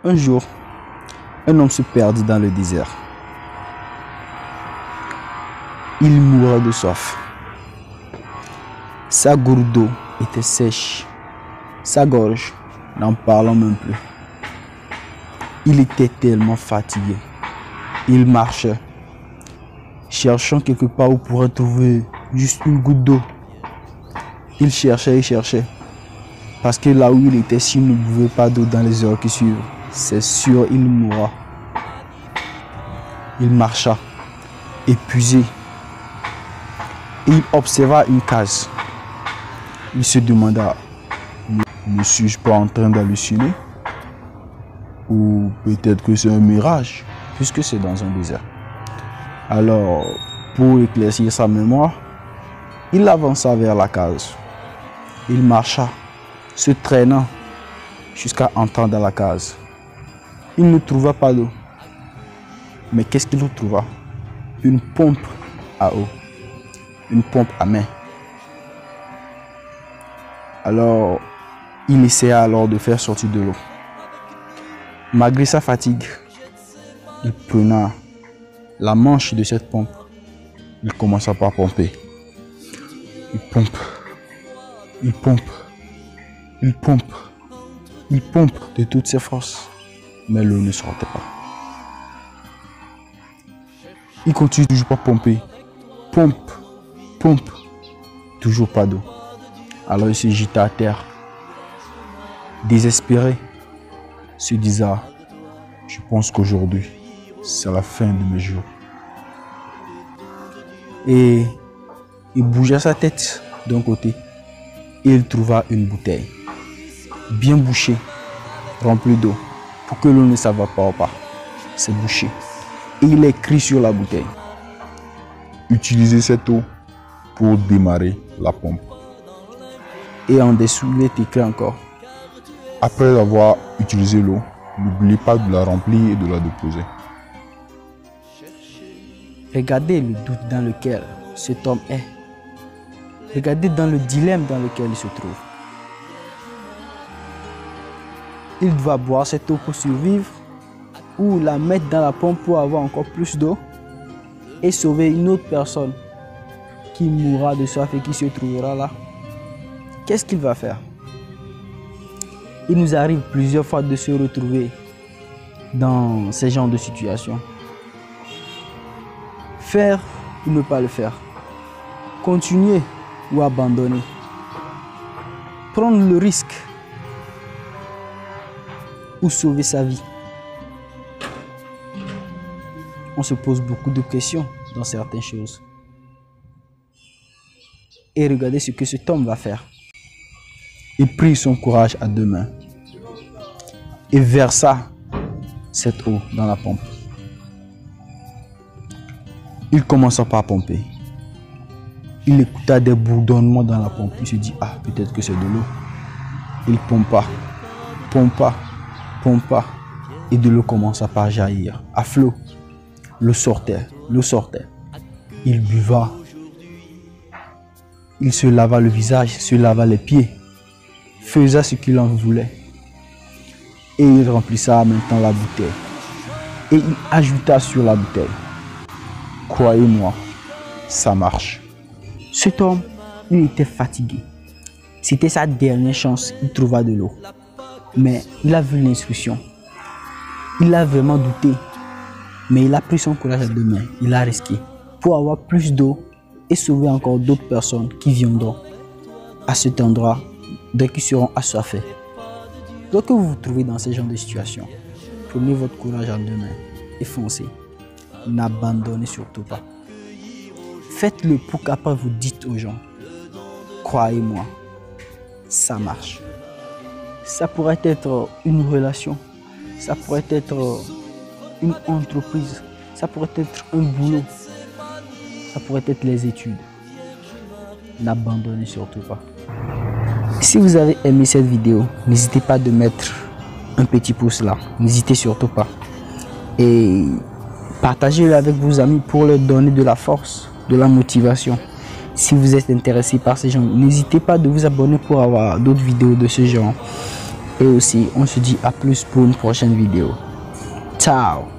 Un jour, un homme se perdit dans le désert. Il mourait de soif. Sa gourde d'eau était sèche. Sa gorge, n'en parlons même plus. Il était tellement fatigué. Il marchait, cherchant quelque part où pourrait trouver juste une goutte d'eau. Il cherchait et cherchait. Parce que là où il était, s'il ne buvait pas d'eau dans les heures qui suivent, c'est sûr, il mourra. Il marcha, épuisé. Et il observa une case. Il se demanda, ne suis-je pas en train d'halluciner? Ou peut-être que c'est un mirage, puisque c'est dans un désert. Alors, pour éclaircir sa mémoire, il avança vers la case. Il marcha, se traînant jusqu'à entrer dans la case. Il ne trouva pas d'eau. Mais qu'est-ce qu'il trouva? Une pompe à eau. Une pompe à main. Alors, il essaya alors de faire sortir de l'eau. Malgré sa fatigue, il prena la manche de cette pompe. Il commença par pomper. Il pompe. Il pompe. Il pompe. Il pompe de toutes ses forces. Mais l'eau ne sortait pas. Il continue toujours par pomper. Pompe. Pompe. Toujours pas d'eau. Alors il se jeta à terre. Désespéré. Se disant, je pense qu'aujourd'hui, c'est la fin de mes jours. Et il bougea sa tête d'un côté et il trouva une bouteille bien bouchée, remplie d'eau, pour que l'eau ne s'évapore pas. C'est bouché. Et il écrit sur la bouteille, utilisez cette eau pour démarrer la pompe. Et en dessous, il est écrit encore, après avoir utilisé l'eau, n'oubliez pas de la remplir et de la déposer. Regardez le doute dans lequel cet homme est. Regardez dans le dilemme dans lequel il se trouve. Il doit boire cette eau pour survivre ou la mettre dans la pompe pour avoir encore plus d'eau et sauver une autre personne qui mourra de soif et qui se trouvera là. Qu'est-ce qu'il va faire? Il nous arrive plusieurs fois de se retrouver dans ce genre de situation. Faire ou ne pas le faire. Continuer ou abandonner. Prendre le risque ou sauver sa vie. On se pose beaucoup de questions dans certaines choses. Et regardez ce que cet homme va faire. Il prit son courage à deux mains et versa cette eau dans la pompe. Il commença par pomper. Il écouta des bourdonnements dans la pompe. Il se dit, ah, peut-être que c'est de l'eau. Il pompa, pompa, pompa. Et de l'eau commença par jaillir à flot. L'eau sortait, l'eau sortait. Il buva. Il se lava le visage, se lava les pieds. Faisait ce qu'il en voulait. Et il remplissa maintenant la bouteille. Et il ajouta sur la bouteille, croyez-moi, ça marche. Cet homme, il était fatigué. C'était sa dernière chance, il trouva de l'eau. Mais il a vu l'instruction. Il a vraiment douté. Mais il a pris son courage à deux mains. Il a risqué pour avoir plus d'eau et sauver encore d'autres personnes qui viendront à cet endroit dès qu'ils seront assoiffés. Lorsque vous vous trouvez dans ce genre de situation, prenez votre courage à deux mains et foncez. N'abandonnez surtout pas. Faites-le pour qu'après vous dites aux gens, croyez-moi, ça marche. Ça pourrait être une relation, ça pourrait être une entreprise, ça pourrait être un boulot, ça pourrait être les études. N'abandonnez surtout pas. Si vous avez aimé cette vidéo, n'hésitez pas de mettre un petit pouce là, n'hésitez surtout pas. Et partagez-le avec vos amis pour leur donner de la force, de la motivation. Si vous êtes intéressé par ce genre, n'hésitez pas de vous abonner pour avoir d'autres vidéos de ce genre. Et aussi, on se dit à plus pour une prochaine vidéo. Ciao!